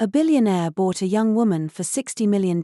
A billionaire bought a young woman for $60 million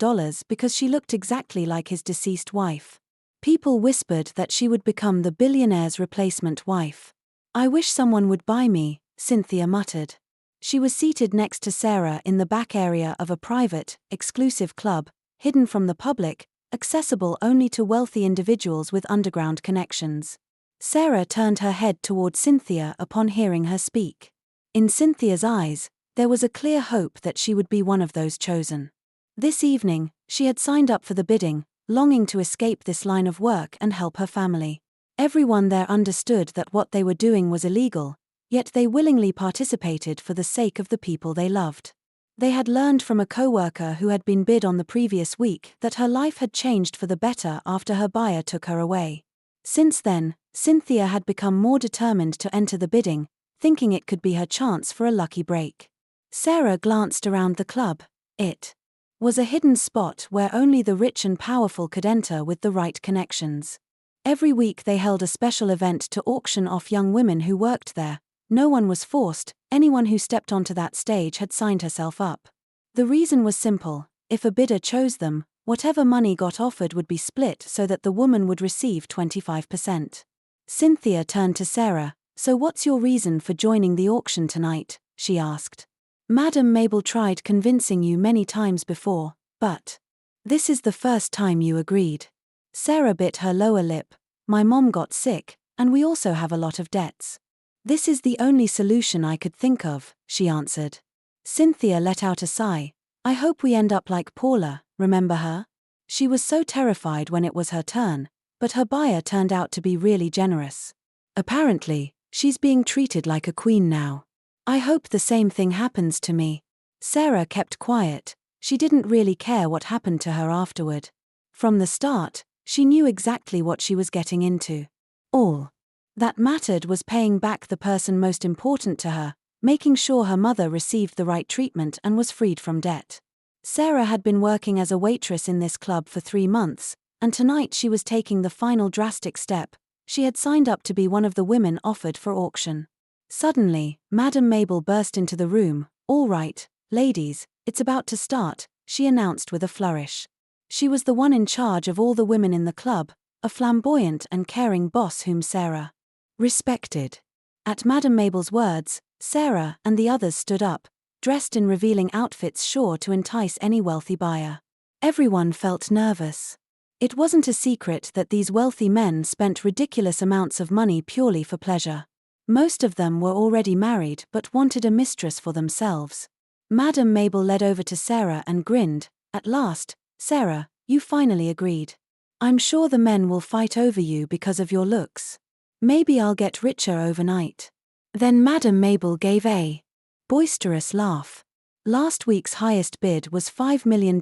because she looked exactly like his deceased wife. People whispered that she would become the billionaire's replacement wife. "I wish someone would buy me," Cynthia muttered. She was seated next to Sarah in the back area of a private, exclusive club, hidden from the public, accessible only to wealthy individuals with underground connections. Sarah turned her head toward Cynthia upon hearing her speak. In Cynthia's eyes, there was a clear hope that she would be one of those chosen. This evening, she had signed up for the bidding, longing to escape this line of work and help her family. Everyone there understood that what they were doing was illegal, yet they willingly participated for the sake of the people they loved. They had learned from a co-worker who had been bid on the previous week that her life had changed for the better after her buyer took her away. Since then, Cynthia had become more determined to enter the bidding, thinking it could be her chance for a lucky break. Sarah glanced around the club. It was a hidden spot where only the rich and powerful could enter with the right connections. Every week they held a special event to auction off young women who worked there. No one was forced, anyone who stepped onto that stage had signed herself up. The reason was simple: if a bidder chose them, whatever money got offered would be split so that the woman would receive 25%. Cynthia turned to Sarah. "So what's your reason for joining the auction tonight?" she asked. "Madam Mabel tried convincing you many times before, but this is the first time you agreed." Sarah bit her lower lip. "My mom got sick, and we also have a lot of debts. This is the only solution I could think of," she answered. Cynthia let out a sigh. "I hope we end up like Paula, remember her? She was so terrified when it was her turn, but her buyer turned out to be really generous. Apparently, she's being treated like a queen now. I hope the same thing happens to me." Sarah kept quiet. She didn't really care what happened to her afterward. From the start, she knew exactly what she was getting into. All that mattered was paying back the person most important to her, making sure her mother received the right treatment and was freed from debt. Sarah had been working as a waitress in this club for 3 months, and tonight she was taking the final drastic step. She had signed up to be one of the women offered for auction. Suddenly, Madam Mabel burst into the room. "All right, ladies, it's about to start," she announced with a flourish. She was the one in charge of all the women in the club, a flamboyant and caring boss whom Sarah respected. At Madam Mabel's words, Sarah and the others stood up, dressed in revealing outfits sure to entice any wealthy buyer. Everyone felt nervous. It wasn't a secret that these wealthy men spent ridiculous amounts of money purely for pleasure. Most of them were already married but wanted a mistress for themselves. Madam Mabel led over to Sarah and grinned. "At last, Sarah, you finally agreed. I'm sure the men will fight over you because of your looks. Maybe I'll get richer overnight." Then Madam Mabel gave a boisterous laugh. "Last week's highest bid was $5 million,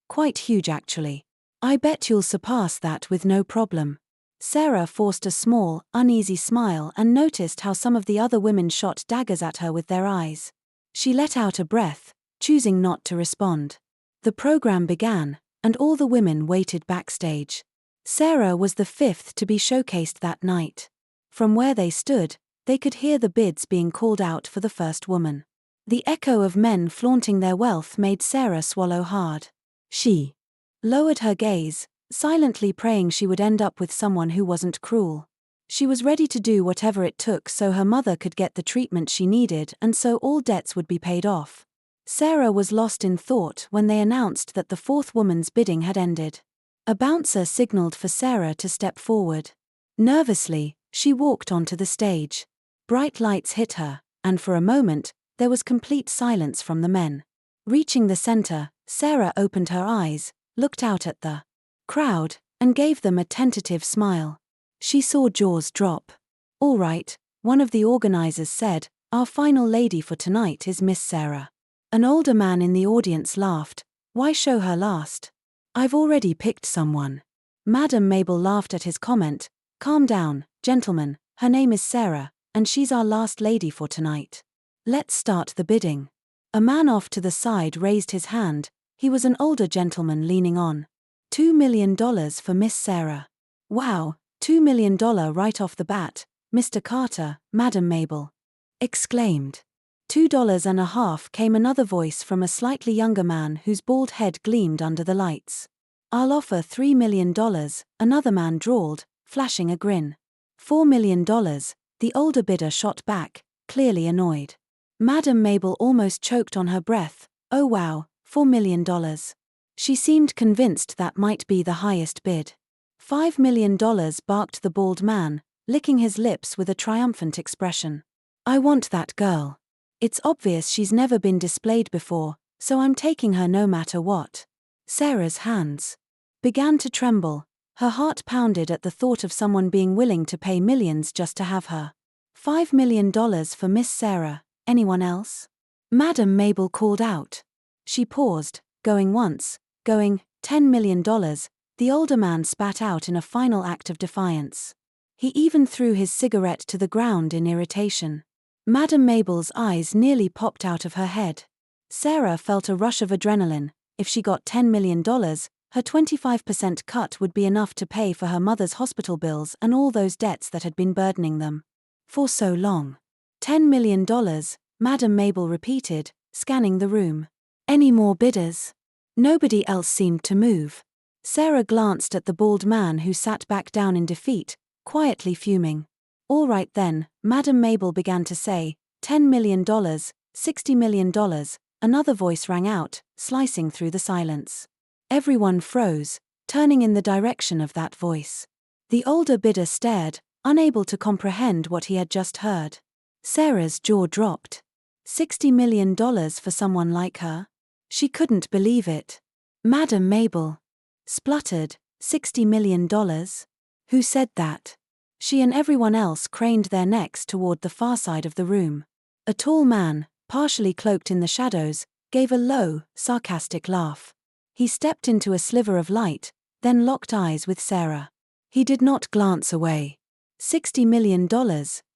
quite huge actually. I bet you'll surpass that with no problem." Sarah forced a small, uneasy smile and noticed how some of the other women shot daggers at her with their eyes. She let out a breath, choosing not to respond. The program began, and all the women waited backstage. Sarah was the 5th to be showcased that night. From where they stood, they could hear the bids being called out for the first woman. The echo of men flaunting their wealth made Sarah swallow hard. She lowered her gaze, silently praying she would end up with someone who wasn't cruel. She was ready to do whatever it took so her mother could get the treatment she needed and so all debts would be paid off. Sarah was lost in thought when they announced that the 4th woman's bidding had ended. A bouncer signaled for Sarah to step forward. Nervously, she walked onto the stage. Bright lights hit her, and for a moment, there was complete silence from the men. Reaching the center, Sarah opened her eyes, looked out at the crowd, and gave them a tentative smile. She saw jaws drop. "All right," one of the organizers said, "our final lady for tonight is Miss Sarah." An older man in the audience laughed. "Why show her last? I've already picked someone." Madam Mabel laughed at his comment. "Calm down, gentlemen, her name is Sarah, and she's our last lady for tonight. Let's start the bidding." A man off to the side raised his hand. He was an older gentleman leaning on. $2 million for Miss Sarah. "Wow, $2 million right off the bat, Mr. Carter," Madam Mabel exclaimed. $2.50 came another voice from a slightly younger man whose bald head gleamed under the lights. I'll offer $3 million, another man drawled, flashing a grin. $4 million, the older bidder shot back, clearly annoyed. Madam Mabel almost choked on her breath. Oh wow, $4 million. She seemed convinced that might be the highest bid. $5 million, barked the bald man, licking his lips with a triumphant expression. I want that girl. It's obvious she's never been displayed before, so I'm taking her no matter what. Sarah's hands began to tremble. Her heart pounded at the thought of someone being willing to pay millions just to have her. $5 million for Miss Sarah. Anyone else? Madam Mabel called out. She paused, going once, going, $10 million, the older man spat out in a final act of defiance. He even threw his cigarette to the ground in irritation. Madam Mabel's eyes nearly popped out of her head. Sarah felt a rush of adrenaline. If she got $10 million, her 25% cut would be enough to pay for her mother's hospital bills and all those debts that had been burdening them for so long. $10 million, Madam Mabel repeated, scanning the room. Any more bidders? Nobody else seemed to move. Sarah glanced at the bald man who sat back down in defeat, quietly fuming. All right then, Madam Mabel began to say, $10 million, $60 million, another voice rang out, slicing through the silence. Everyone froze, turning in the direction of that voice. The older bidder stared, unable to comprehend what he had just heard. Sarah's jaw dropped. $60 million for someone like her? She couldn't believe it. Madam Mabel spluttered, $60 million? Who said that? She and everyone else craned their necks toward the far side of the room. A tall man, partially cloaked in the shadows, gave a low, sarcastic laugh. He stepped into a sliver of light, then locked eyes with Sarah. He did not glance away. $60 million,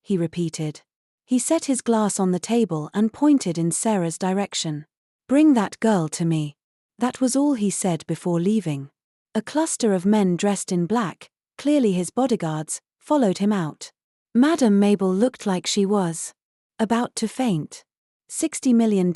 he repeated. He set his glass on the table and pointed in Sarah's direction. Bring that girl to me. That was all he said before leaving. A cluster of men dressed in black, clearly his bodyguards, followed him out. Madam Mabel looked like she was about to faint. $60 million,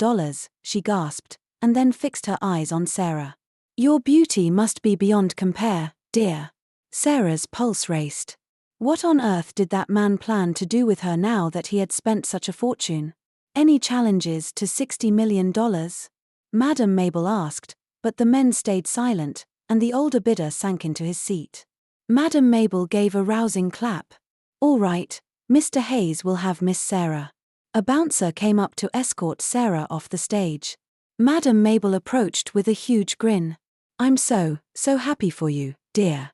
she gasped, and then fixed her eyes on Sarah. Your beauty must be beyond compare, dear. Sarah's pulse raced. What on earth did that man plan to do with her now that he had spent such a fortune? Any challenges to $60 million? Madam Mabel asked, but the men stayed silent, and the older bidder sank into his seat. Madam Mabel gave a rousing clap. All right, Mr. Hayes will have Miss Sarah. A bouncer came up to escort Sarah off the stage. Madam Mabel approached with a huge grin. I'm so happy for you, dear.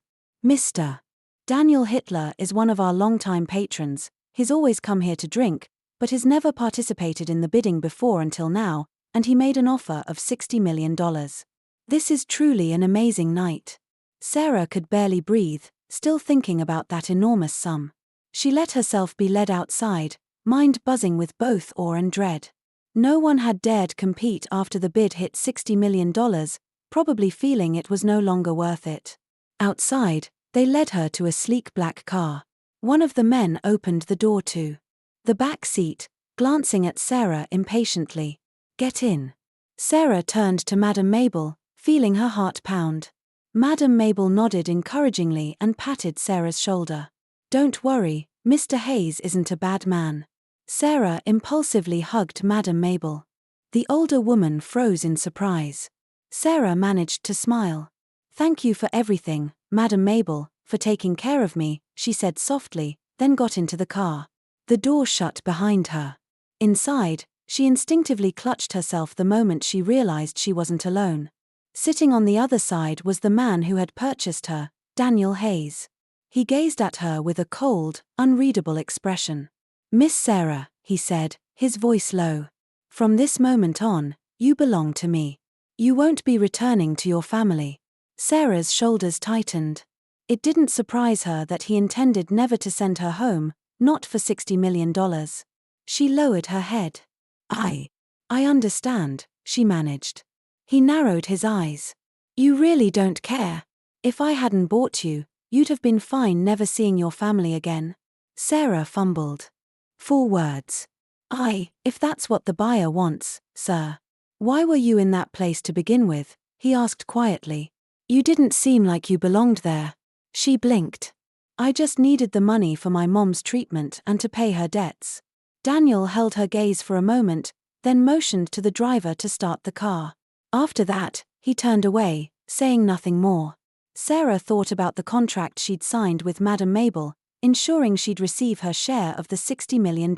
Mr. Daniel Hitler is one of our longtime patrons. He's always come here to drink, but has never participated in the bidding before until now, and he made an offer of $60 million. This is truly an amazing night. Sarah could barely breathe, still thinking about that enormous sum. She let herself be led outside, mind buzzing with both awe and dread. No one had dared compete after the bid hit $60 million, probably feeling it was no longer worth it. Outside, they led her to a sleek black car. One of the men opened the door to the back seat, glancing at Sarah impatiently. Get in. Sarah turned to Madam Mabel, feeling her heart pound. Madam Mabel nodded encouragingly and patted Sarah's shoulder. Don't worry, Mr. Hayes isn't a bad man. Sarah impulsively hugged Madam Mabel. The older woman froze in surprise. Sarah managed to smile. Thank you for everything, Madam Mabel, for taking care of me, she said softly, then got into the car. The door shut behind her. Inside, she instinctively clutched herself the moment she realized she wasn't alone. Sitting on the other side was the man who had purchased her, Daniel Hayes. He gazed at her with a cold, unreadable expression. Miss Sarah, he said, his voice low. From this moment on, you belong to me. You won't be returning to your family. Sarah's shoulders tightened. It didn't surprise her that he intended never to send her home, not for $60 million. She lowered her head. I understand, she managed. He narrowed his eyes. You really don't care. If I hadn't bought you, you'd have been fine never seeing your family again. Sarah fumbled for words. If that's what the buyer wants, sir. Why were you in that place to begin with? He asked quietly. You didn't seem like you belonged there. She blinked. I just needed the money for my mom's treatment and to pay her debts. Daniel held her gaze for a moment, then motioned to the driver to start the car. After that, he turned away, saying nothing more. Sarah thought about the contract she'd signed with Madame Mabel, ensuring she'd receive her share of the $60 million.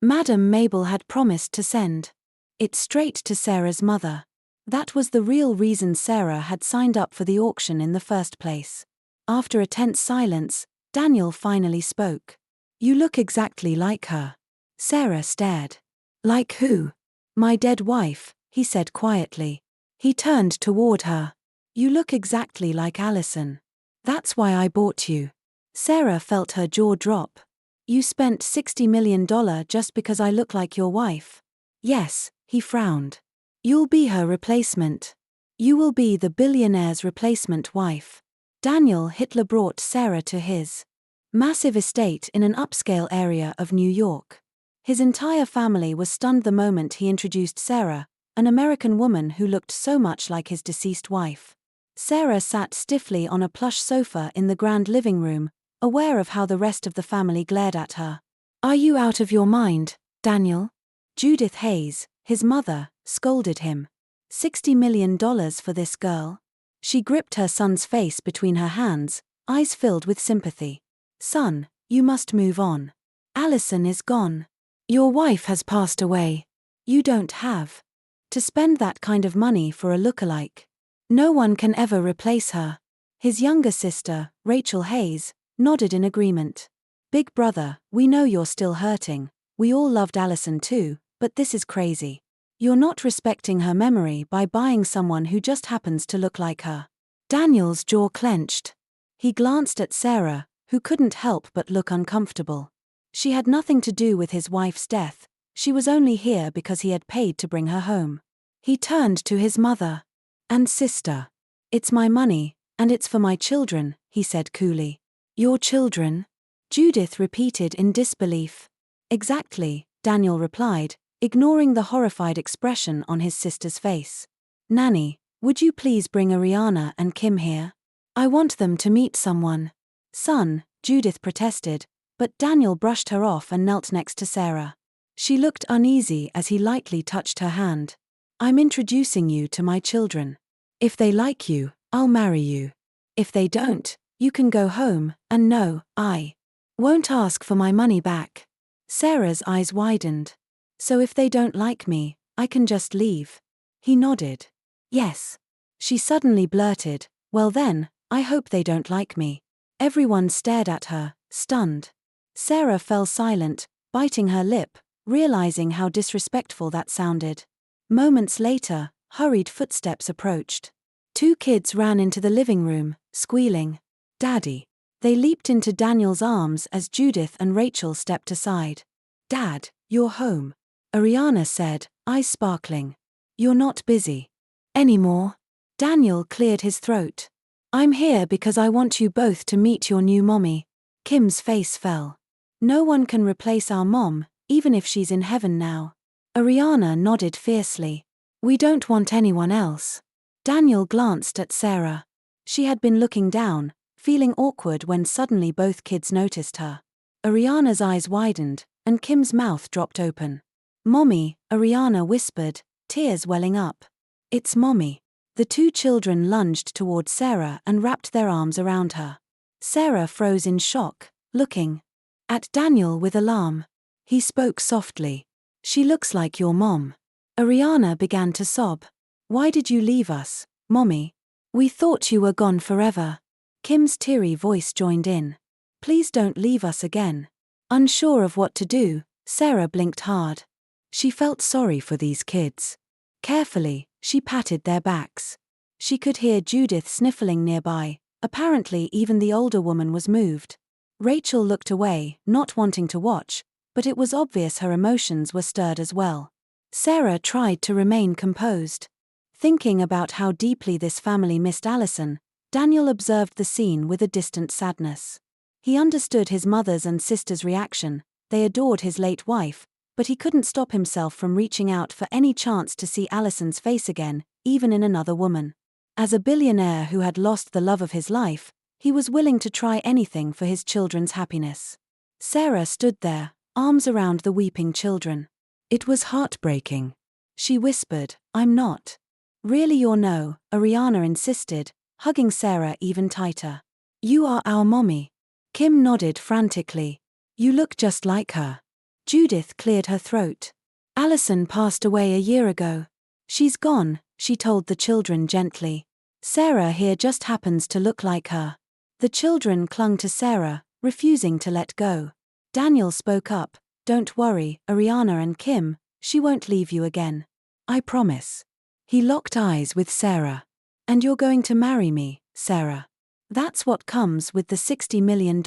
Madame Mabel had promised to send it straight to Sarah's mother. That was the real reason Sarah had signed up for the auction in the first place. After a tense silence, Daniel finally spoke. You look exactly like her. Sarah stared. Like who? My dead wife, he said quietly. He turned toward her. You look exactly like Allison. That's why I bought you. Sarah felt her jaw drop. You spent $60 million just because I look like your wife? Yes, he frowned. You'll be her replacement. You will be the billionaire's replacement wife. Daniel Hitler brought Sarah to his massive estate in an upscale area of New York. His entire family was stunned the moment he introduced Sarah, an American woman who looked so much like his deceased wife. Sarah sat stiffly on a plush sofa in the grand living room, aware of how the rest of the family glared at her. Are you out of your mind, Daniel? Judith Hayes, his mother, scolded him. $60 million for this girl? She gripped her son's face between her hands, eyes filled with sympathy. Son, you must move on. Allison is gone. Your wife has passed away. You don't have to spend that kind of money for a lookalike. No one can ever replace her. His younger sister, Rachel Hayes, nodded in agreement. Big brother, we know you're still hurting. We all loved Allison too, but this is crazy. You're not respecting her memory by buying someone who just happens to look like her. Daniel's jaw clenched. He glanced at Sarah, who couldn't help but look uncomfortable. She had nothing to do with his wife's death. She was only here because he had paid to bring her home. He turned to his mother and sister. It's my money, and it's for my children, he said coolly. Your children? Judith repeated in disbelief. Exactly, Daniel replied, ignoring the horrified expression on his sister's face. Nanny, would you please bring Ariana and Kim here? I want them to meet someone. Son, Judith protested, but Daniel brushed her off and knelt next to Sarah. She looked uneasy as he lightly touched her hand. I'm introducing you to my children. If they like you, I'll marry you. If they don't, you can go home, and no, I won't ask for my money back. Sarah's eyes widened. So if they don't like me, I can just leave. He nodded. Yes. She suddenly blurted, well then, I hope they don't like me. Everyone stared at her, stunned. Sarah fell silent, biting her lip, realizing how disrespectful that sounded. Moments later, hurried footsteps approached. Two kids ran into the living room, squealing, Daddy. They leaped into Daniel's arms as Judith and Rachel stepped aside. Dad, you're home. Ariana said, eyes sparkling. You're not busy anymore? Daniel cleared his throat. I'm here because I want you both to meet your new mommy. Kim's face fell. No one can replace our mom, even if she's in heaven now. Ariana nodded fiercely. We don't want anyone else. Daniel glanced at Sarah. She had been looking down, feeling awkward when suddenly both kids noticed her. Ariana's eyes widened, and Kim's mouth dropped open. Mommy, Ariana whispered, tears welling up. It's Mommy. The two children lunged toward Sarah and wrapped their arms around her. Sarah froze in shock, looking at Daniel with alarm. He spoke softly. She looks like your mom. Ariana began to sob. Why did you leave us, Mommy? We thought you were gone forever. Kim's teary voice joined in. Please don't leave us again. Unsure of what to do, Sarah blinked hard. She felt sorry for these kids. Carefully, she patted their backs. She could hear Judith sniffling nearby. Apparently even the older woman was moved. Rachel looked away, not wanting to watch, but it was obvious her emotions were stirred as well. Sarah tried to remain composed. Thinking about how deeply this family missed Allison, Daniel observed the scene with a distant sadness. He understood his mother's and sister's reaction. They adored his late wife, but he couldn't stop himself from reaching out for any chance to see Allison's face again, even in another woman. As a billionaire who had lost the love of his life, he was willing to try anything for his children's happiness. Sarah stood there, arms around the weeping children. It was heartbreaking. She whispered, "I'm not." "Really you're no," Ariana insisted, hugging Sarah even tighter. "You are our mommy." Kim nodded frantically. "You look just like her." Judith cleared her throat. "Allison passed away a year ago. She's gone," she told the children gently. "Sarah here just happens to look like her." The children clung to Sarah, refusing to let go. Daniel spoke up, "Don't worry, Ariana and Kim, she won't leave you again. I promise." He locked eyes with Sarah. "And you're going to marry me, Sarah. That's what comes with the $60 million.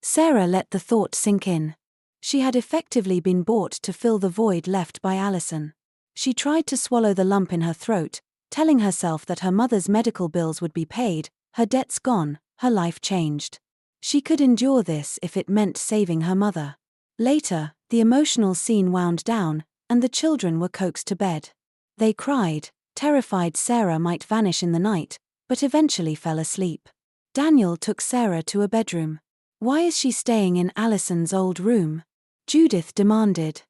Sarah let the thought sink in. She had effectively been bought to fill the void left by Allison. She tried to swallow the lump in her throat, telling herself that her mother's medical bills would be paid, her debts gone, her life changed. She could endure this if it meant saving her mother. Later, the emotional scene wound down, and the children were coaxed to bed. They cried, terrified Sarah might vanish in the night, but eventually fell asleep. Daniel took Sarah to a bedroom. "Why is she staying in Allison's old room?" Judith demanded.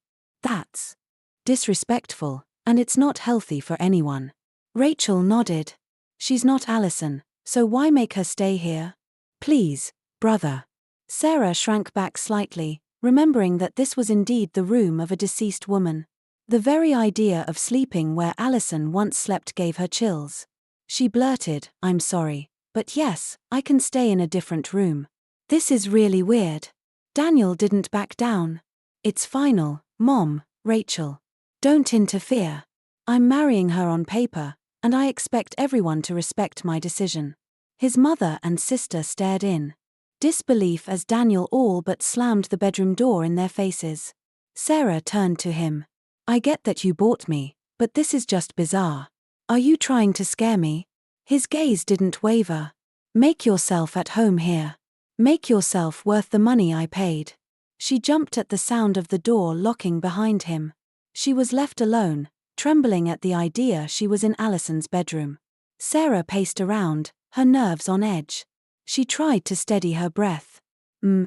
"That's disrespectful, and it's not healthy for anyone." Rachel nodded. "She's not Allison, so why make her stay here? Please, brother." Sarah shrank back slightly, remembering that this was indeed the room of a deceased woman. The very idea of sleeping where Allison once slept gave her chills. She blurted, "I'm sorry, but yes, I can stay in a different room. This is really weird." Daniel didn't back down. "It's final, Mom, Rachel. Don't interfere. I'm marrying her on paper, and I expect everyone to respect my decision." His mother and sister stared in disbelief as Daniel all but slammed the bedroom door in their faces. Sarah turned to him. "I get that you bought me, but this is just bizarre. Are you trying to scare me?" His gaze didn't waver. "Make yourself at home here. Make yourself worth the money I paid." She jumped at the sound of the door locking behind him. She was left alone, trembling at the idea she was in Allison's bedroom. Sarah paced around, her nerves on edge. She tried to steady her breath.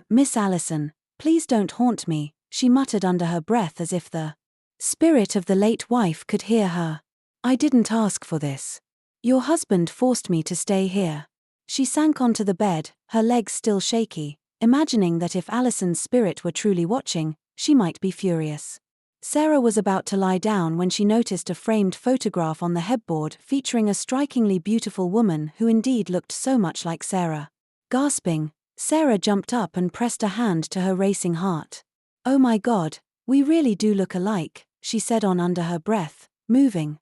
"Miss Allison, please don't haunt me," she muttered under her breath as if the spirit of the late wife could hear her. "I didn't ask for this. Your husband forced me to stay here." She sank onto the bed, her legs still shaky, imagining that if Allison's spirit were truly watching, she might be furious. Sarah was about to lie down when she noticed a framed photograph on the headboard featuring a strikingly beautiful woman who indeed looked so much like Sarah. Gasping, Sarah jumped up and pressed a hand to her racing heart. "Oh my God, we really do look alike," she said on under her breath, moving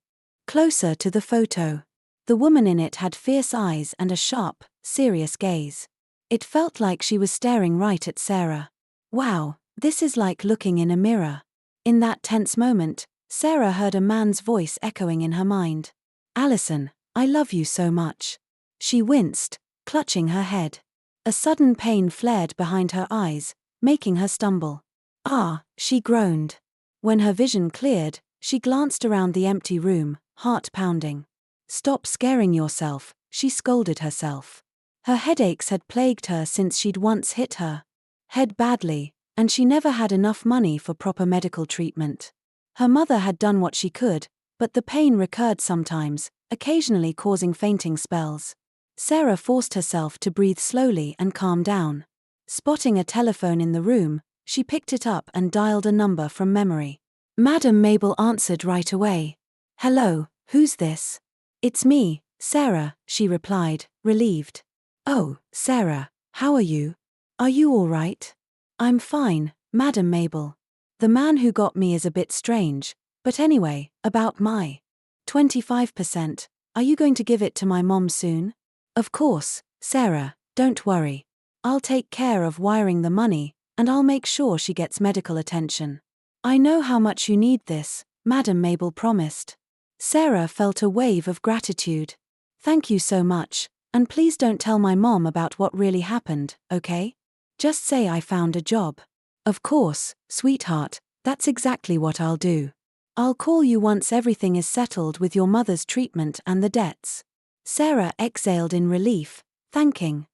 closer to the photo. The woman in it had fierce eyes and a sharp, serious gaze. It felt like she was staring right at Sarah. "Wow, this is like looking in a mirror." In that tense moment, Sarah heard a man's voice echoing in her mind. "Allison, I love you so much." She winced, clutching her head. A sudden pain flared behind her eyes, making her stumble. "Ah," she groaned. When her vision cleared, she glanced around the empty room, heart pounding. "Stop scaring yourself," she scolded herself. Her headaches had plagued her since she'd once hit her head badly, and she never had enough money for proper medical treatment. Her mother had done what she could, but the pain recurred sometimes, occasionally causing fainting spells. Sarah forced herself to breathe slowly and calm down. Spotting a telephone in the room, she picked it up and dialed a number from memory. Madam Mabel answered right away. "Hello, who's this?" "It's me, Sarah," she replied, relieved. "Oh, Sarah, how are you? Are you all right?" "I'm fine, Madam Mabel. The man who got me is a bit strange, but anyway, about my 25%, are you going to give it to my mom soon?" "Of course, Sarah, don't worry. I'll take care of wiring the money, and I'll make sure she gets medical attention." "I know how much you need this," Madam Mabel promised. Sarah felt a wave of gratitude. "Thank you so much, and please don't tell my mom about what really happened, okay? Just say I found a job." "Of course, sweetheart, That's exactly what I'll do. I'll call you once everything is settled with your mother's treatment and the debts. Sarah exhaled in relief, thanking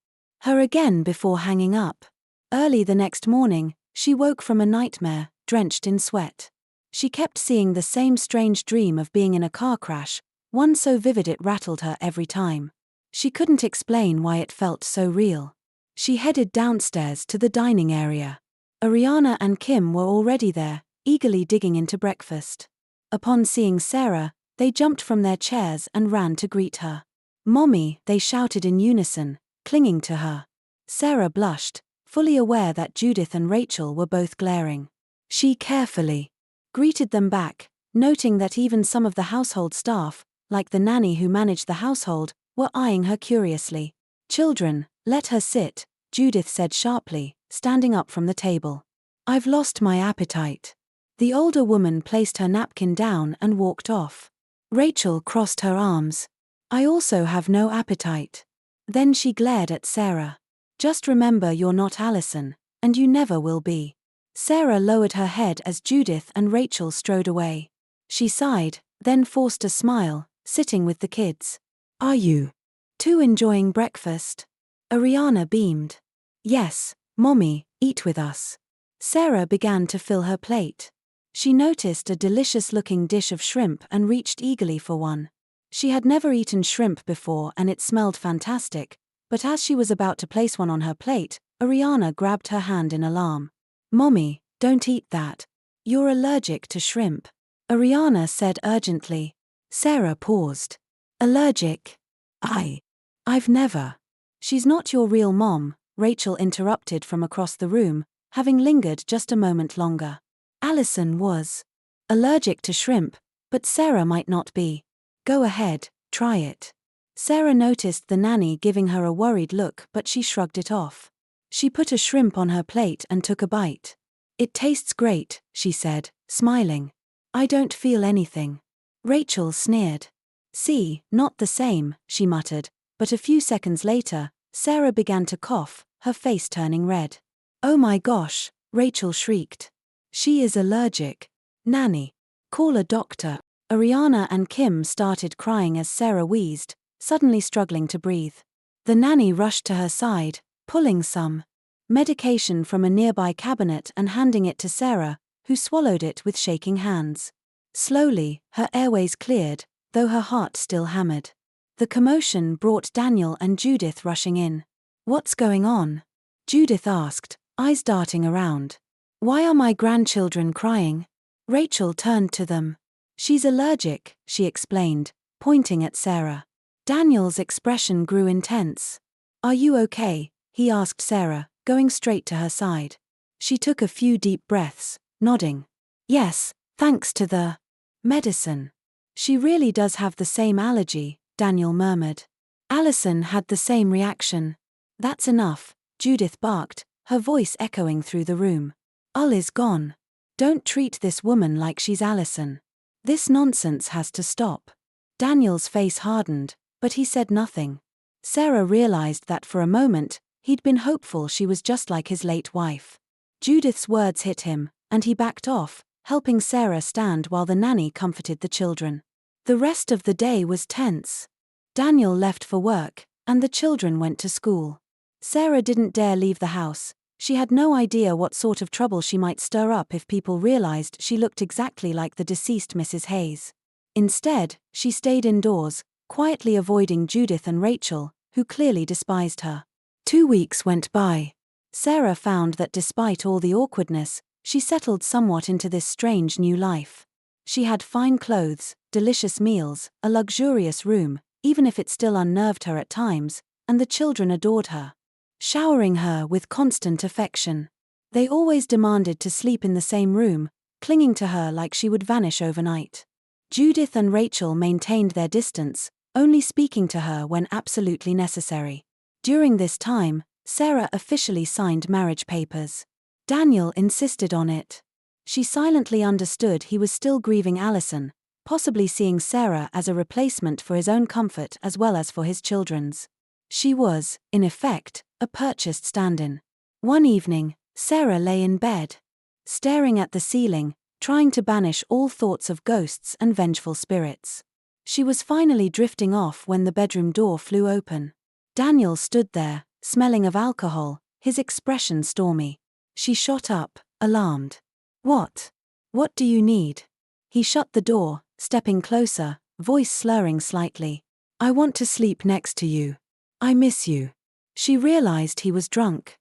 her again before hanging up. Early the next morning, she woke from a nightmare, drenched in sweat. She kept seeing the same strange dream of being in a car crash, one so vivid it rattled her every time. She couldn't explain why it felt so real. She headed downstairs to the dining area. Ariana and Kim were already there, eagerly digging into breakfast. Upon seeing Sarah, they jumped from their chairs and ran to greet her. "Mommy," they shouted in unison, clinging to her. Sarah blushed, fully aware that Judith and Rachel were both glaring. She carefully greeted them back, noting that even some of the household staff, like the nanny who managed the household, were eyeing her curiously. "Children, let her sit," Judith said sharply, standing up from the table. "I've lost my appetite." The older woman placed her napkin down and walked off. Rachel crossed her arms. "I also have no appetite." Then she glared at Sarah. "Just remember you're not Allison, and you never will be." Sarah lowered her head as Judith and Rachel strode away. She sighed, then forced a smile, sitting with the kids. "Are you two enjoying breakfast?" Ariana beamed. "Yes, Mommy, eat with us." Sarah began to fill her plate. She noticed a delicious-looking dish of shrimp and reached eagerly for one. She had never eaten shrimp before and it smelled fantastic, but as she was about to place one on her plate, Ariana grabbed her hand in alarm. "Mommy, don't eat that. You're allergic to shrimp," Ariana said urgently. Sarah paused. "Allergic? I've never." "She's not your real mom," Rachel interrupted from across the room, having lingered just a moment longer. Allison was allergic to shrimp, but Sarah might not be. "Go ahead, try it." Sarah noticed the nanny giving her a worried look, but she shrugged it off. She put a shrimp on her plate and took a bite. "It tastes great," she said, smiling. "I don't feel anything." Rachel sneered. "See, not the same," she muttered, but a few seconds later, Sarah began to cough, her face turning red. "Oh my gosh," Rachel shrieked. "She is allergic. Nanny, call a doctor." Ariana and Kim started crying as Sarah wheezed, suddenly struggling to breathe. The nanny rushed to her side, pulling some medication from a nearby cabinet and handing it to Sarah, who swallowed it with shaking hands. Slowly, her airways cleared, though her heart still hammered. The commotion brought Daniel and Judith rushing in. "What's going on?" Judith asked, eyes darting around. "Why are my grandchildren crying?" Rachel turned to them. "She's allergic," she explained, pointing at Sarah. Daniel's expression grew intense. "Are you okay?" he asked Sarah, going straight to her side. She took a few deep breaths, nodding. "Yes, thanks to the medicine." "She really does have the same allergy," Daniel murmured. Allison had the same reaction. "That's enough," Judith barked, her voice echoing through the room. "Ull is gone. Don't treat this woman like she's Allison. This nonsense has to stop." Daniel's face hardened, but he said nothing. Sarah realized that for a moment, he'd been hopeful she was just like his late wife. Judith's words hit him, and he backed off, helping Sarah stand while the nanny comforted the children. The rest of the day was tense. Daniel left for work, and the children went to school. Sarah didn't dare leave the house. She had no idea what sort of trouble she might stir up if people realized she looked exactly like the deceased Mrs. Hayes. Instead, she stayed indoors, quietly avoiding Judith and Rachel, who clearly despised her. 2 weeks went by. Sarah found that despite all the awkwardness, she settled somewhat into this strange new life. She had fine clothes, delicious meals, a luxurious room, even if it still unnerved her at times, and the children adored her, showering her with constant affection. They always demanded to sleep in the same room, clinging to her like she would vanish overnight. Judith and Rachel maintained their distance, only speaking to her when absolutely necessary. During this time, Sarah officially signed marriage papers. Daniel insisted on it. She silently understood he was still grieving Allison, possibly seeing Sarah as a replacement for his own comfort as well as for his children's. She was, in effect, a purchased stand-in. One evening, Sarah lay in bed. Staring at the ceiling, trying to banish all thoughts of ghosts and vengeful spirits. She was finally drifting off when the bedroom door flew open. Daniel stood there, smelling of alcohol, his expression stormy. She shot up, alarmed. What? What do you need? He shut the door, stepping closer, voice slurring slightly. I want to sleep next to you. I miss you. She realized he was drunk.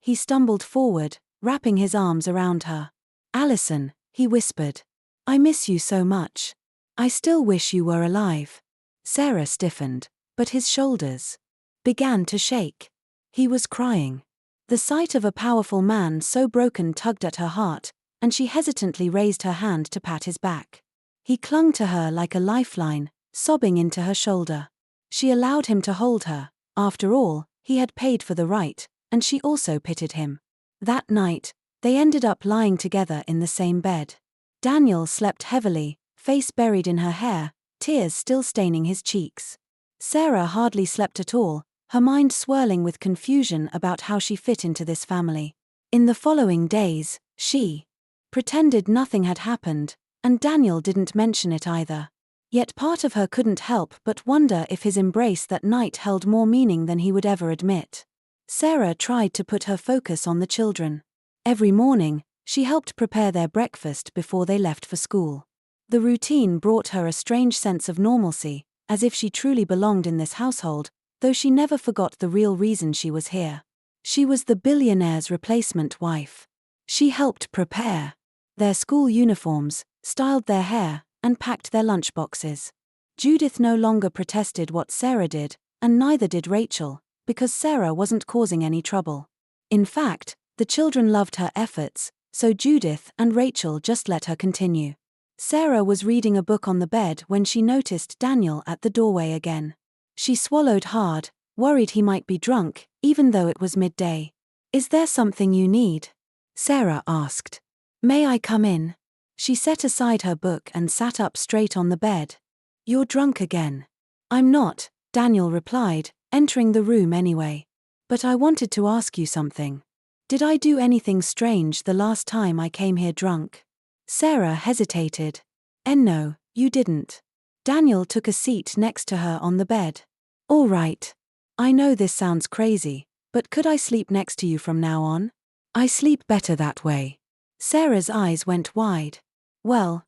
He stumbled forward, wrapping his arms around her. Allison, he whispered. I miss you so much. I still wish you were alive. Sarah stiffened, but his shoulders began to shake. He was crying. The sight of a powerful man so broken tugged at her heart, and she hesitantly raised her hand to pat his back. He clung to her like a lifeline, sobbing into her shoulder. She allowed him to hold her. After all, he had paid for the right, and she also pitied him. That night, they ended up lying together in the same bed. Daniel slept heavily, face buried in her hair, tears still staining his cheeks. Sarah hardly slept at all, her mind swirling with confusion about how she fit into this family. In the following days, she pretended nothing had happened, and Daniel didn't mention it either. Yet part of her couldn't help but wonder if his embrace that night held more meaning than he would ever admit. Sarah tried to put her focus on the children. Every morning, she helped prepare their breakfast before they left for school. The routine brought her a strange sense of normalcy, as if she truly belonged in this household, though she never forgot the real reason she was here. She was the billionaire's replacement wife. She helped prepare their school uniforms, styled their hair, and packed their lunchboxes. Judith no longer protested what Sarah did, and neither did Rachel, because Sarah wasn't causing any trouble. In fact, the children loved her efforts, so Judith and Rachel just let her continue. Sarah was reading a book on the bed when she noticed Daniel at the doorway again. She swallowed hard, worried he might be drunk, even though it was midday. Is there something you need? Sarah asked. May I come in? She set aside her book and sat up straight on the bed. You're drunk again. I'm not, Daniel replied, entering the room anyway. But I wanted to ask you something. Did I do anything strange the last time I came here drunk? Sarah hesitated. No, you didn't. Daniel took a seat next to her on the bed. All right. I know this sounds crazy, but could I sleep next to you from now on? I sleep better that way. Sarah's eyes went wide. Well,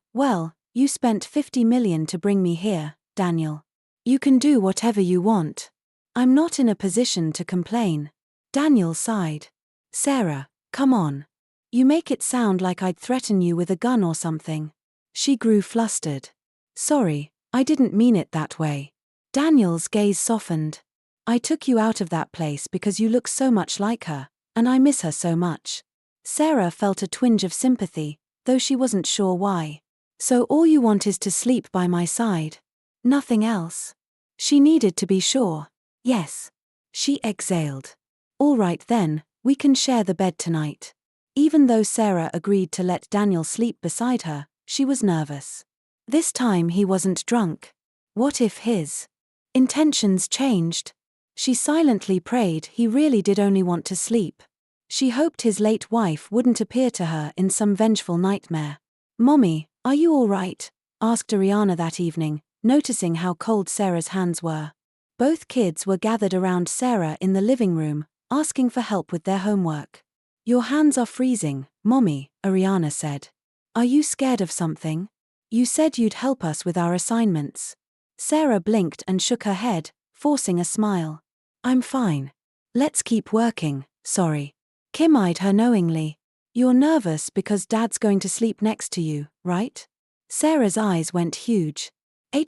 you spent $50 million to bring me here, Daniel. You can do whatever you want. I'm not in a position to complain. Daniel sighed. Sarah, come on. You make it sound like I'd threaten you with a gun or something. She grew flustered. Sorry, I didn't mean it that way. Daniel's gaze softened. I took you out of that place because you look so much like her, and I miss her so much. Sarah felt a twinge of sympathy, though she wasn't sure why. So all you want is to sleep by my side? Nothing else? She needed to be sure. Yes. She exhaled. All right then, we can share the bed tonight. Even though Sarah agreed to let Daniel sleep beside her, she was nervous. This time he wasn't drunk. What if his intentions changed? She silently prayed he really did only want to sleep. She hoped his late wife wouldn't appear to her in some vengeful nightmare. Mommy, are you all right? Asked Ariana that evening, noticing how cold Sarah's hands were. Both kids were gathered around Sarah in the living room, asking for help with their homework. Your hands are freezing, Mommy, Ariana said. Are you scared of something? You said you'd help us with our assignments. Sarah blinked and shook her head, forcing a smile. I'm fine. Let's keep working, sorry. Kim eyed her knowingly. You're nervous because Dad's going to sleep next to you, right? Sarah's eyes went huge.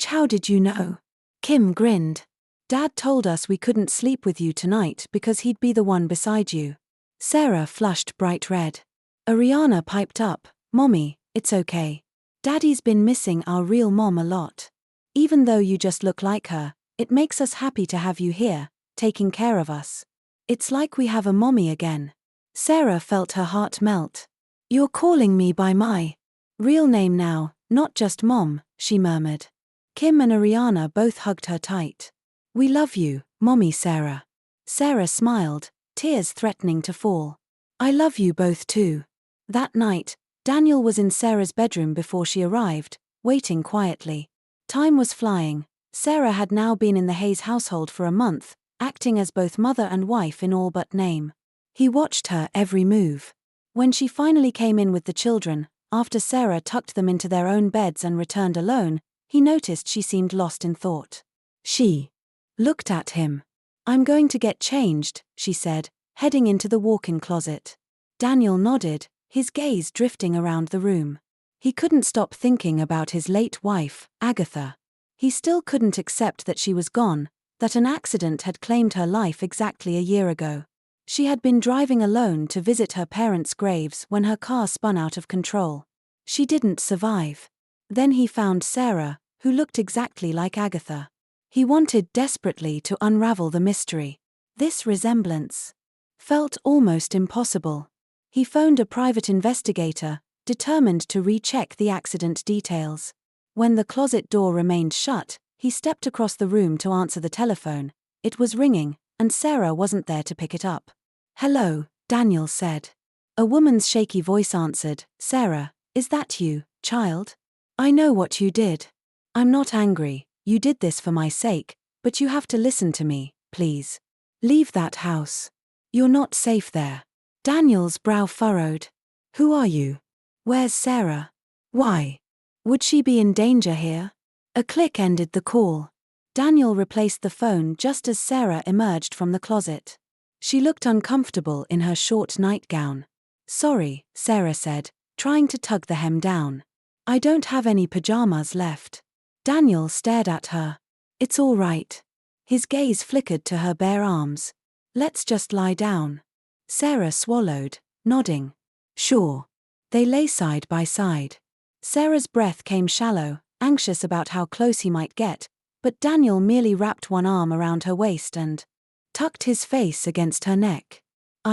How did you know? Kim grinned. Dad told us we couldn't sleep with you tonight because he'd be the one beside you. Sarah flushed bright red. Ariana piped up, Mommy, it's okay. Daddy's been missing our real mom a lot. Even though you just look like her, it makes us happy to have you here, taking care of us. It's like we have a mommy again. Sarah felt her heart melt. You're calling me by my real name now, not just Mom, she murmured. Kim and Ariana both hugged her tight. We love you, Mommy Sarah. Sarah smiled, tears threatening to fall. I love you both too. That night, Daniel was in Sarah's bedroom before she arrived, waiting quietly. Time was flying. Sarah had now been in the Hayes household for a month, acting as both mother and wife in all but name. He watched her every move. When she finally came in with the children, after Sarah tucked them into their own beds and returned alone, he noticed she seemed lost in thought. She looked at him. "I'm going to get changed," she said, heading into the walk-in closet. Daniel nodded, his gaze drifting around the room. He couldn't stop thinking about his late wife, Agatha. He still couldn't accept that she was gone, that an accident had claimed her life exactly a year ago. She had been driving alone to visit her parents' graves when her car spun out of control. She didn't survive. Then he found Sarah, who looked exactly like Agatha. He wanted desperately to unravel the mystery. This resemblance felt almost impossible. He phoned a private investigator, determined to recheck the accident details. When the closet door remained shut, he stepped across the room to answer the telephone. It was ringing, and Sarah wasn't there to pick it up. "Hello," Daniel said. A woman's shaky voice answered. "Sarah, is that you, child? I know what you did. I'm not angry, you did this for my sake, but you have to listen to me, please. Leave that house. You're not safe there." Daniel's brow furrowed. "Who are you? Where's Sarah? Why would she be in danger here?" A click ended the call. Daniel replaced the phone just as Sarah emerged from the closet. She looked uncomfortable in her short nightgown. "Sorry," Sarah said, trying to tug the hem down. "I don't have any pajamas left." Daniel stared at her. "It's all right." His gaze flickered to her bare arms. "Let's just lie down." Sarah swallowed, nodding. "Sure." They lay side by side. Sarah's breath came shallow, anxious about how close he might get, but Daniel merely wrapped one arm around her waist and tucked his face against her neck.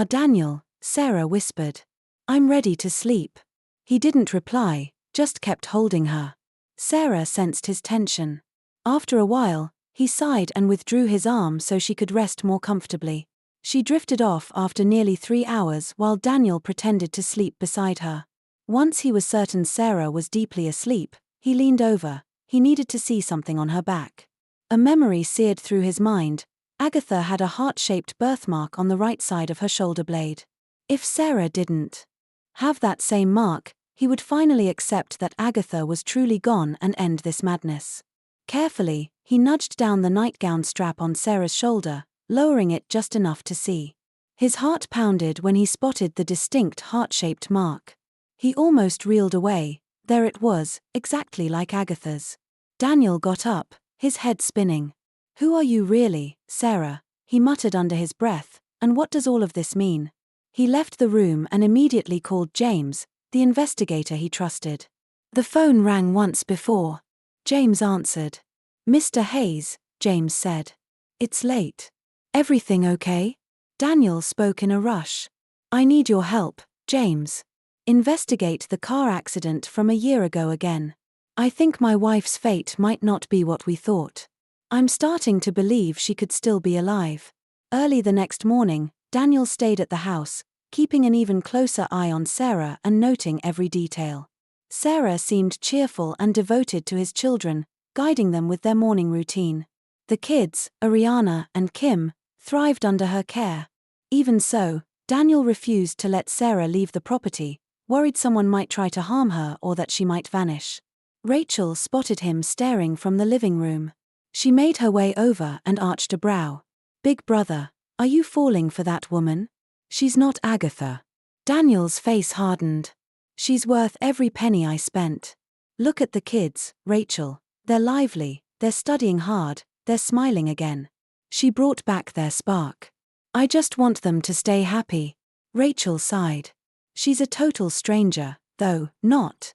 Daniel," Sarah whispered. "I'm ready to sleep." He didn't reply, just kept holding her. Sarah sensed his tension. After a while, he sighed and withdrew his arm so she could rest more comfortably. She drifted off after nearly 3 hours while Daniel pretended to sleep beside her. Once he was certain Sarah was deeply asleep, he leaned over. He needed to see something on her back. A memory seared through his mind. Agatha had a heart-shaped birthmark on the right side of her shoulder blade. If Sarah didn't have that same mark, he would finally accept that Agatha was truly gone and end this madness. Carefully, he nudged down the nightgown strap on Sarah's shoulder, lowering it just enough to see. His heart pounded when he spotted the distinct heart-shaped mark. He almost reeled away. There it was, exactly like Agatha's. Daniel got up, his head spinning. "Who are you really, Sarah?" he muttered under his breath, "and what does all of this mean?" He left the room and immediately called James, the investigator he trusted. The phone rang once before. James answered. "Mr. Hayes," James said. "It's late. Everything okay?" Daniel spoke in a rush. "I need your help, James. Investigate the car accident from a year ago again. I think my wife's fate might not be what we thought. I'm starting to believe she could still be alive." Early the next morning, Daniel stayed at the house, keeping an even closer eye on Sarah and noting every detail. Sarah seemed cheerful and devoted to his children, guiding them with their morning routine. The kids, Ariana and Kim, thrived under her care. Even so, Daniel refused to let Sarah leave the property, worried someone might try to harm her or that she might vanish. Rachel spotted him staring from the living room. She made her way over and arched a brow. "Big brother, are you falling for that woman? She's not Agatha." Daniel's face hardened. "She's worth every penny I spent. Look at the kids, Rachel. They're lively, they're studying hard, they're smiling again. She brought back their spark. I just want them to stay happy." Rachel sighed. "She's a total stranger, though, not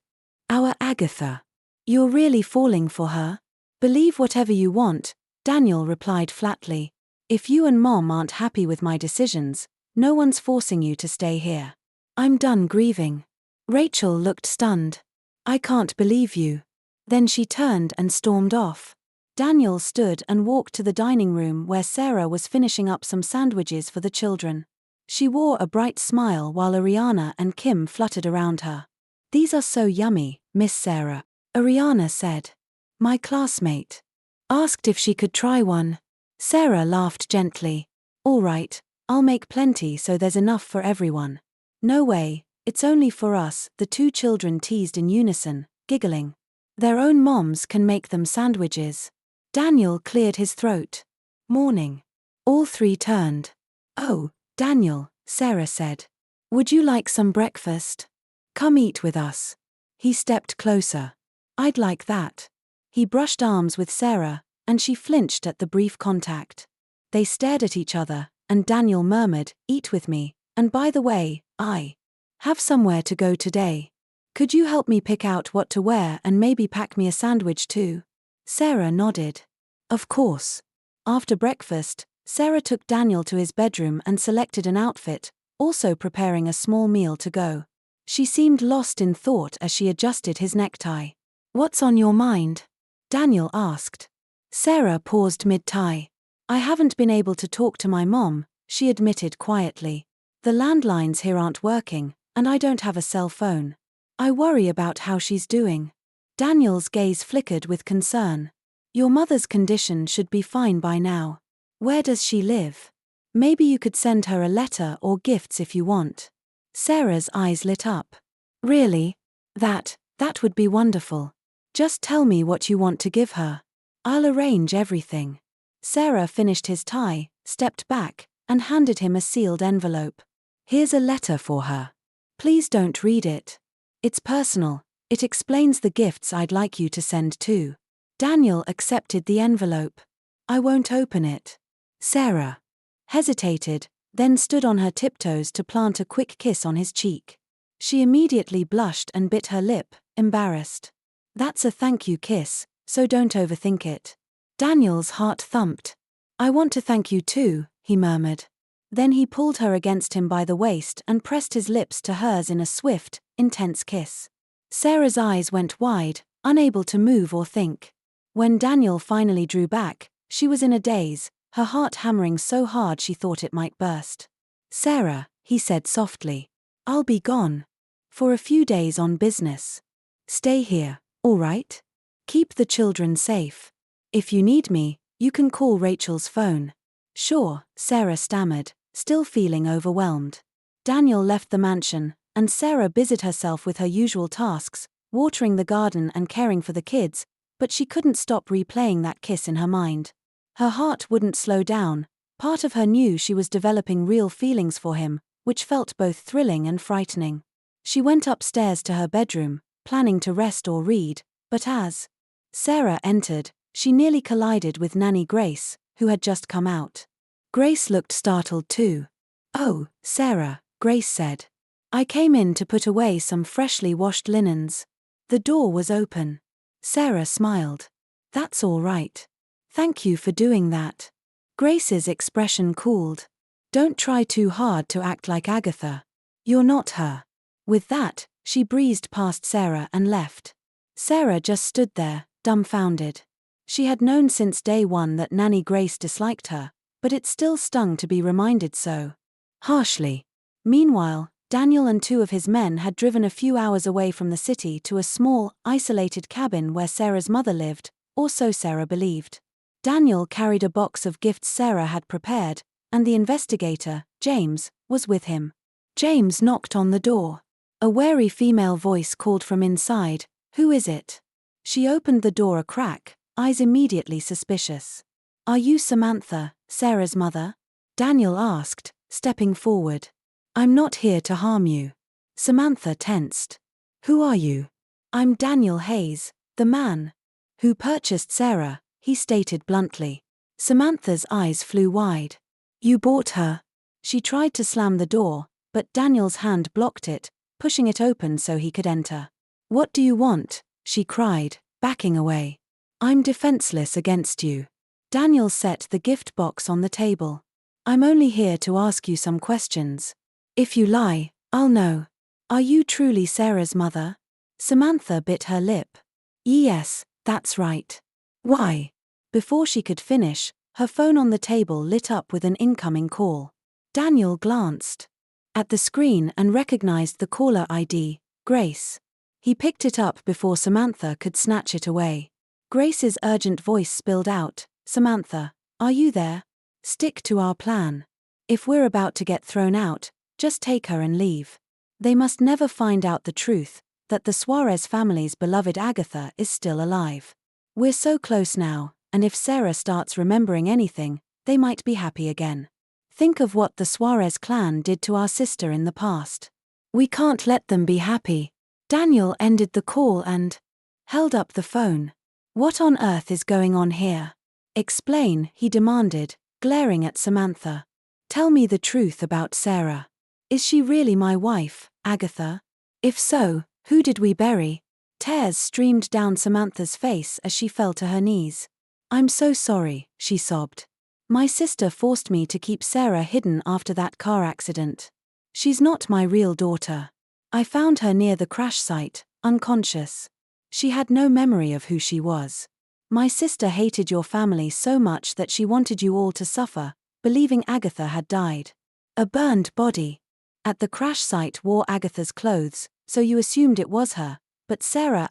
our Agatha. You're really falling for her?" "Believe whatever you want," Daniel replied flatly. "If you and Mom aren't happy with my decisions, no one's forcing you to stay here. I'm done grieving." Rachel looked stunned. "I can't believe you." Then she turned and stormed off. Daniel stood and walked to the dining room where Sarah was finishing up some sandwiches for the children. She wore a bright smile while Ariana and Kim fluttered around her. These are so yummy, Miss Sarah, Ariana said. My classmate asked if she could try one. Sarah laughed gently. All right, I'll make plenty so there's enough for everyone. No way, it's only for us, the two children teased in unison, giggling. Their own moms can make them sandwiches. Daniel cleared his throat. Morning. All three turned. Oh, Daniel, Sarah said. Would you like some breakfast? Come eat with us. He stepped closer. I'd like that. He brushed arms with Sarah, and she flinched at the brief contact. They stared at each other, and Daniel murmured, Eat with me, and by the way, I have somewhere to go today. Could you help me pick out what to wear and maybe pack me a sandwich too? Sarah nodded. Of course. After breakfast, Sarah took Daniel to his bedroom and selected an outfit, also preparing a small meal to go. She seemed lost in thought as she adjusted his necktie. What's on your mind? Daniel asked. Sarah paused mid-tie. I haven't been able to talk to my mom, she admitted quietly. The landlines here aren't working, and I don't have a cell phone. I worry about how she's doing. Daniel's gaze flickered with concern. Your mother's condition should be fine by now. Where does she live? Maybe you could send her a letter or gifts if you want. Sarah's eyes lit up. Really? That would be wonderful. Just tell me what you want to give her. I'll arrange everything. Sarah finished his tie, stepped back, and handed him a sealed envelope. Here's a letter for her. Please don't read it. It's personal. It explains the gifts I'd like you to send too. Daniel accepted the envelope. I won't open it. Sarah hesitated, then stood on her tiptoes to plant a quick kiss on his cheek. She immediately blushed and bit her lip, embarrassed. That's a thank you kiss, so don't overthink it. Daniel's heart thumped. I want to thank you too, he murmured. Then he pulled her against him by the waist and pressed his lips to hers in a swift, intense kiss. Sarah's eyes went wide, unable to move or think. When Daniel finally drew back, she was in a daze, her heart hammering so hard she thought it might burst. Sarah, he said softly. I'll be gone. For a few days on business. Stay here, all right? Keep the children safe. If you need me, you can call Rachel's phone. Sure, Sarah stammered, still feeling overwhelmed. Daniel left the mansion, and Sarah busied herself with her usual tasks, watering the garden and caring for the kids, but she couldn't stop replaying that kiss in her mind. Her heart wouldn't slow down. Part of her knew she was developing real feelings for him, which felt both thrilling and frightening. She went upstairs to her bedroom, planning to rest or read, but as Sarah entered, she nearly collided with Nanny Grace, who had just come out. Grace looked startled too. Oh, Sarah, Grace said. I came in to put away some freshly washed linens. The door was open. Sarah smiled. That's all right. Thank you for doing that. Grace's expression cooled. Don't try too hard to act like Agatha. You're not her. With that, she breezed past Sarah and left. Sarah just stood there, dumbfounded. She had known since day one that Nanny Grace disliked her, but it still stung to be reminded so harshly. Meanwhile, Daniel and two of his men had driven a few hours away from the city to a small, isolated cabin where Sarah's mother lived, or so Sarah believed. Daniel carried a box of gifts Sarah had prepared, and the investigator, James, was with him. James knocked on the door. A wary female voice called from inside, "Who is it?" She opened the door a crack, eyes immediately suspicious. Are you Samantha, Sarah's mother? Daniel asked, stepping forward. I'm not here to harm you. Samantha tensed. Who are you? I'm Daniel Hayes, the man who purchased Sarah, he stated bluntly. Samantha's eyes flew wide. You bought her? She tried to slam the door, but Daniel's hand blocked it, pushing it open so he could enter. What do you want? She cried, backing away. I'm defenseless against you. Daniel set the gift box on the table. I'm only here to ask you some questions. If you lie, I'll know. Are you truly Sarah's mother? Samantha bit her lip. Yes, that's right. Why? Before she could finish, her phone on the table lit up with an incoming call. Daniel glanced at the screen and recognized the caller ID, Grace. He picked it up before Samantha could snatch it away. Grace's urgent voice spilled out, "Samantha, are you there? Stick to our plan. If we're about to get thrown out, just take her and leave." They must never find out the truth, that the Suarez family's beloved Agatha is still alive. We're so close now, and if Sarah starts remembering anything, they might be happy again. Think of what the Suarez clan did to our sister in the past. We can't let them be happy. Daniel ended the call and held up the phone. What on earth is going on here? Explain, he demanded, glaring at Samantha. Tell me the truth about Sarah. Is she really my wife, Agatha? If so, who did we bury? Tears streamed down Samantha's face as she fell to her knees. I'm so sorry, she sobbed. My sister forced me to keep Sarah hidden after that car accident. She's not my real daughter. I found her near the crash site, unconscious. She had no memory of who she was. My sister hated your family so much that she wanted you all to suffer, believing Agatha had died. A burned body. At the crash site wore Agatha's clothes, so you assumed it was her, but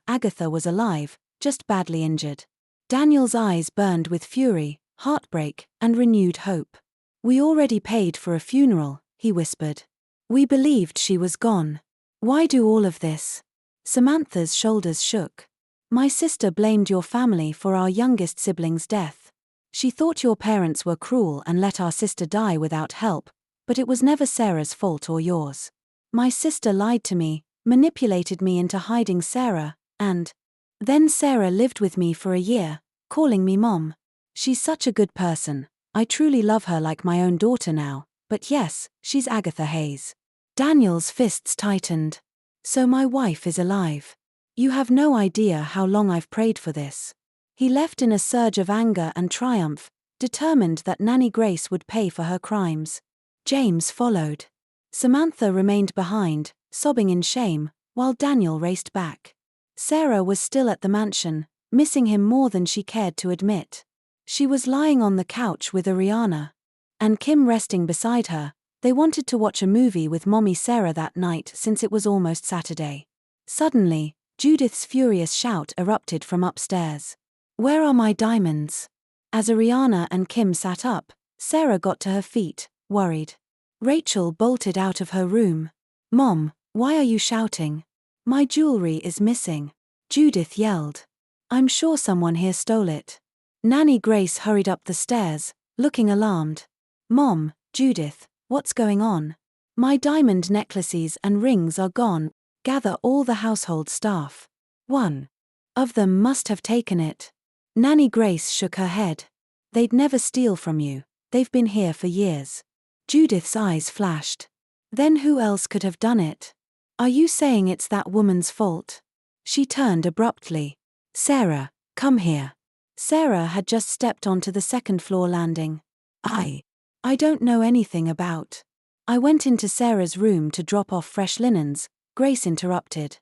Agatha was alive, just badly injured. Daniel's eyes burned with fury, heartbreak, and renewed hope. We already paid for a funeral, he whispered. We believed she was gone. Why do all of this? Samantha's shoulders shook. My sister blamed your family for our youngest sibling's death. She thought your parents were cruel and let our sister die without help, but it was never Sarah's fault or yours. My sister lied to me, manipulated me into hiding Sarah, and then Sarah lived with me for a year, calling me Mom. She's such a good person. I truly love her like my own daughter now, but yes, she's Agatha Hayes. Daniel's fists tightened. So my wife is alive. You have no idea how long I've prayed for this. He left in a surge of anger and triumph, determined that Nanny Grace would pay for her crimes. James followed. Samantha remained behind, sobbing in shame, while Daniel raced back. Sarah was still at the mansion, missing him more than she cared to admit. She was lying on the couch with Ariana and Kim resting beside her. They wanted to watch a movie with Mommy Sarah that night since it was almost Saturday. Suddenly, Judith's furious shout erupted from upstairs. Where are my diamonds? As Ariana and Kim sat up, Sarah got to her feet, worried. Rachel bolted out of her room. Mom, why are you shouting? My jewelry is missing. Judith yelled. I'm sure someone here stole it. Nanny Grace hurried up the stairs, looking alarmed. Mom, Judith, what's going on? My diamond necklaces and rings are gone. Gather all the household staff. One of them must have taken it. Nanny Grace shook her head. They'd never steal from you. They've been here for years. Judith's eyes flashed. Then who else could have done it? Are you saying it's that woman's fault? She turned abruptly. Sarah, come here. Sarah had just stepped onto the second-floor landing. I don't know anything about. I went into Sarah's room to drop off fresh linens, Grace interrupted.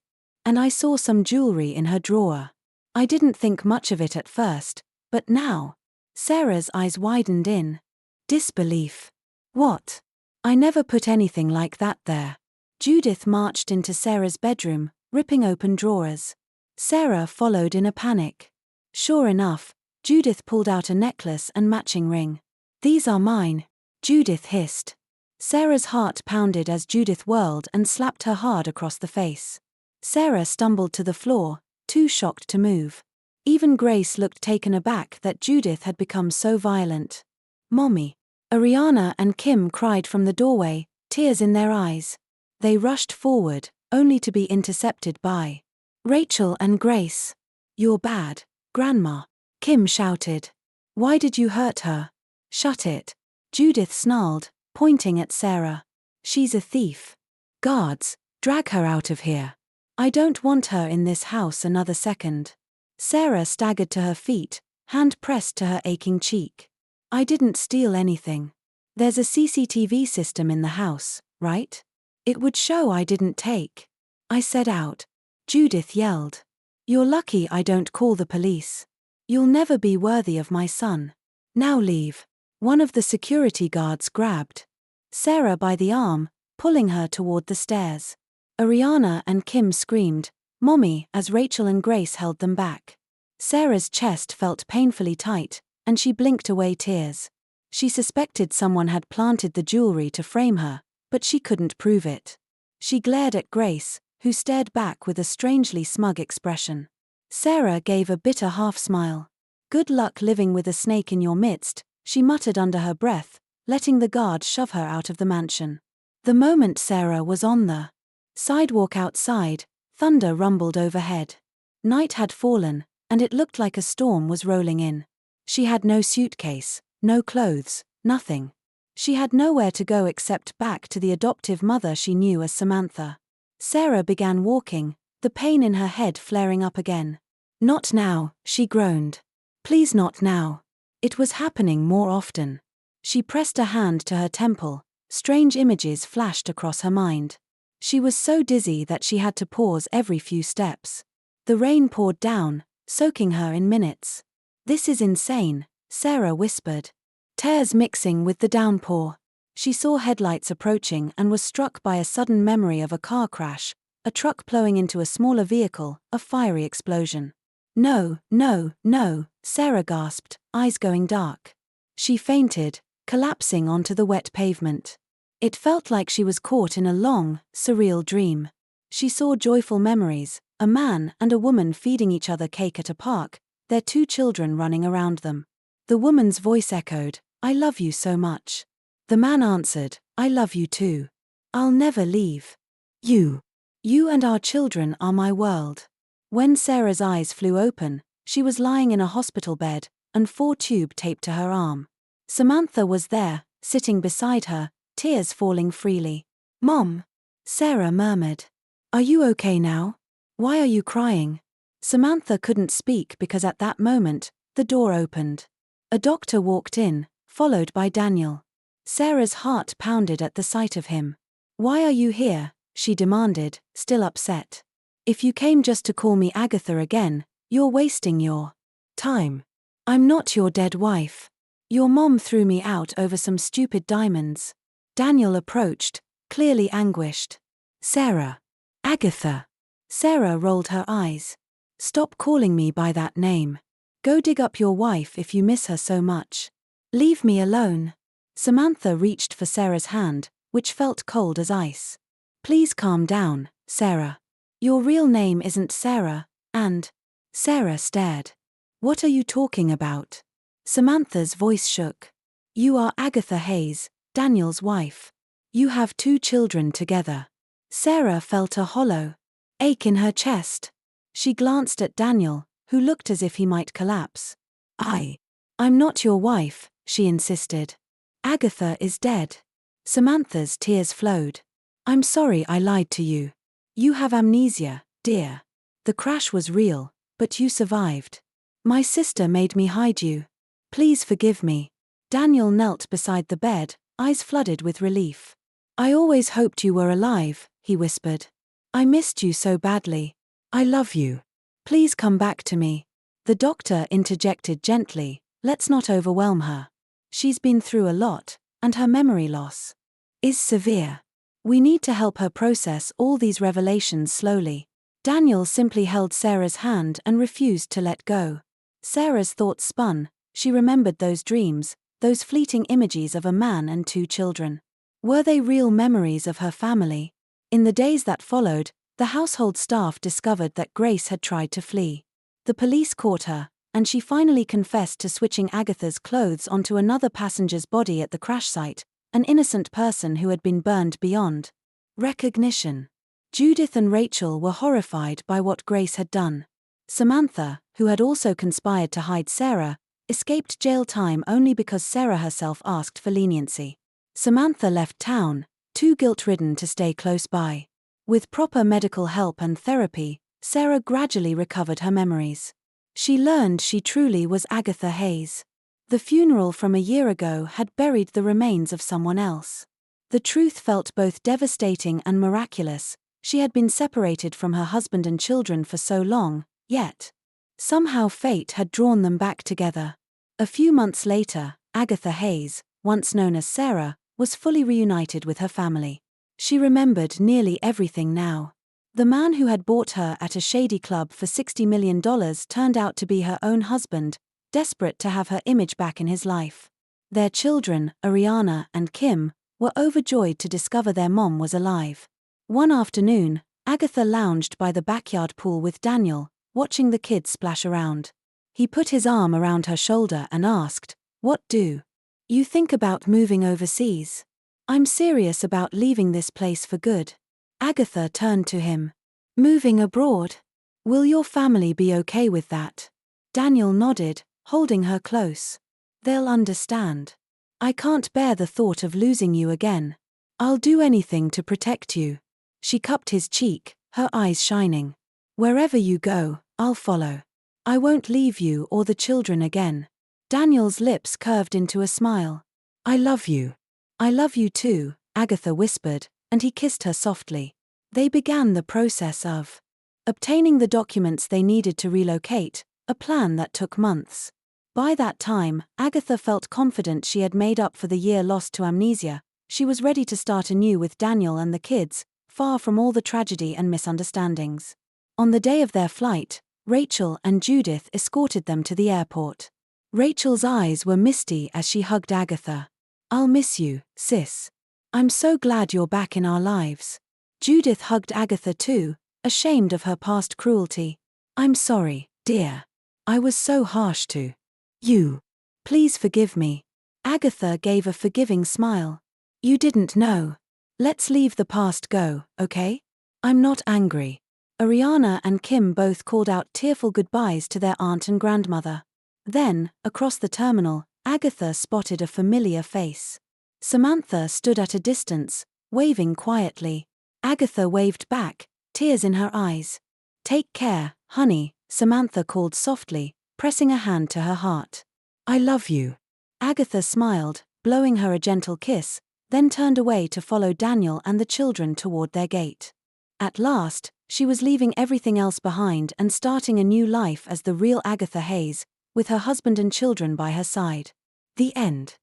And I saw some jewelry in her drawer. I didn't think much of it at first, but now. Sarah's eyes widened in disbelief. What? I never put anything like that there. Judith marched into Sarah's bedroom, ripping open drawers. Sarah followed in a panic. Sure enough, Judith pulled out a necklace and matching ring. These are mine, Judith hissed. Sarah's heart pounded as Judith whirled and slapped her hard across the face. Sarah stumbled to the floor, too shocked to move. Even Grace looked taken aback that Judith had become so violent. Mommy. Ariana and Kim cried from the doorway, tears in their eyes. They rushed forward, only to be intercepted by Rachel and Grace. You're bad, Grandma, Kim shouted. Why did you hurt her? Shut it, Judith snarled, pointing at Sarah. She's a thief. Guards, drag her out of here. I don't want her in this house another second. Sarah staggered to her feet, hand pressed to her aching cheek. I didn't steal anything. There's a CCTV system in the house, right? It would show I didn't take. I said out. Judith yelled. You're lucky I don't call the police. You'll never be worthy of my son. Now leave. One of the security guards grabbed Sarah by the arm, pulling her toward the stairs. Ariana and Kim screamed, Mommy, as Rachel and Grace held them back. Sarah's chest felt painfully tight, and she blinked away tears. She suspected someone had planted the jewelry to frame her, but she couldn't prove it. She glared at Grace, who stared back with a strangely smug expression. Sarah gave a bitter half-smile. "Good luck living with a snake in your midst," she muttered under her breath, letting the guard shove her out of the mansion. The moment Sarah was on the sidewalk outside, thunder rumbled overhead. Night had fallen, and it looked like a storm was rolling in. She had no suitcase, no clothes, nothing. She had nowhere to go except back to the adoptive mother she knew as Samantha. Sarah began walking, the pain in her head flaring up again. "Not now," she groaned. "Please not now." It was happening more often. She pressed a hand to her temple. Strange images flashed across her mind. She was so dizzy that she had to pause every few steps. The rain poured down, soaking her in minutes. "This is insane," Sarah whispered. Tears mixing with the downpour. She saw headlights approaching and was struck by a sudden memory of a car crash, a truck plowing into a smaller vehicle, a fiery explosion. "No, no, no," Sarah gasped, eyes going dark. She fainted, collapsing onto the wet pavement. It felt like she was caught in a long, surreal dream. She saw joyful memories, a man and a woman feeding each other cake at a park, their 2 children running around them. The woman's voice echoed, "I love you so much." The man answered, "I love you too. I'll never leave. You. You and our children are my world." When Sarah's eyes flew open, she was lying in a hospital bed, and 4 tube taped to her arm. Samantha was there, sitting beside her, tears falling freely. "Mom," Sarah murmured. "Are you okay now? Why are you crying?" Samantha couldn't speak because at that moment, the door opened. A doctor walked in, followed by Daniel. Sarah's heart pounded at the sight of him. "Why are you here?" she demanded, still upset. "If you came just to call me Agatha again, you're wasting your time. I'm not your dead wife. Your mom threw me out over some stupid diamonds." Daniel approached, clearly anguished. "Sarah. Agatha." Sarah rolled her eyes. "Stop calling me by that name. Go dig up your wife if you miss her so much. Leave me alone." Samantha reached for Sarah's hand, which felt cold as ice. "Please calm down, Sarah. Your real name isn't Sarah, and..." Sarah stared. "What are you talking about?" Samantha's voice shook. "You are Agatha Hayes, Daniel's wife. You have 2 children together." Sarah felt a hollow ache in her chest. She glanced at Daniel, who looked as if he might collapse. I'm not your wife," she insisted. "Agatha is dead." Samantha's tears flowed. "I'm sorry I lied to you. You have amnesia, dear. The crash was real, but you survived. My sister made me hide you. Please forgive me." Daniel knelt beside the bed, eyes flooded with relief. "I always hoped you were alive," he whispered. "I missed you so badly. I love you. Please come back to me." The doctor interjected gently, "Let's not overwhelm her. She's been through a lot, and her memory loss is severe. We need to help her process all these revelations slowly." Daniel simply held Sarah's hand and refused to let go. Sarah's thoughts spun. She remembered those dreams, those fleeting images of a man and 2 children. Were they real memories of her family? In the days that followed, the household staff discovered that Grace had tried to flee. The police caught her, and she finally confessed to switching Agatha's clothes onto another passenger's body at the crash site, an innocent person who had been burned beyond recognition. Judith and Rachel were horrified by what Grace had done. Samantha, who had also conspired to hide Sarah, escaped jail time only because Sarah herself asked for leniency. Samantha left town, too guilt-ridden to stay close by. With proper medical help and therapy, Sarah gradually recovered her memories. She learned she truly was Agatha Hayes. The funeral from a year ago had buried the remains of someone else. The truth felt both devastating and miraculous. She had been separated from her husband and children for so long, yet somehow fate had drawn them back together. A few months later, Agatha Hayes, once known as Sarah, was fully reunited with her family. She remembered nearly everything now. The man who had bought her at a shady club for $60 million turned out to be her own husband, desperate to have her image back in his life. Their children, Ariana and Kim, were overjoyed to discover their mom was alive. One afternoon, Agatha lounged by the backyard pool with Daniel, watching the kids splash around. He put his arm around her shoulder and asked, "What do you think about moving overseas?" "I'm serious about leaving this place for good." Agatha turned to him. "Moving abroad? Will your family be okay with that?" Daniel nodded, holding her close. "They'll understand. I can't bear the thought of losing you again. I'll do anything to protect you." She cupped his cheek, her eyes shining. "Wherever you go, I'll follow. I won't leave you or the children again." Daniel's lips curved into a smile. "I love you." "I love you too," Agatha whispered, and he kissed her softly. They began the process of obtaining the documents they needed to relocate, a plan that took months. By that time, Agatha felt confident she had made up for the year lost to amnesia. She was ready to start anew with Daniel and the kids, far from all the tragedy and misunderstandings. On the day of their flight, Rachel and Judith escorted them to the airport. Rachel's eyes were misty as she hugged Agatha. "I'll miss you, sis. I'm so glad you're back in our lives." Judith hugged Agatha too, ashamed of her past cruelty. "I'm sorry, dear. I was so harsh to you. Please forgive me." Agatha gave a forgiving smile. "You didn't know. Let's leave the past go, okay? I'm not angry." Ariana and Kim both called out tearful goodbyes to their aunt and grandmother. Then, across the terminal, Agatha spotted a familiar face. Samantha stood at a distance, waving quietly. Agatha waved back, tears in her eyes. "Take care, honey," Samantha called softly, pressing a hand to her heart. "I love you." Agatha smiled, blowing her a gentle kiss, then turned away to follow Daniel and the children toward their gate. At last, she was leaving everything else behind and starting a new life as the real Agatha Hayes, with her husband and children by her side. The end.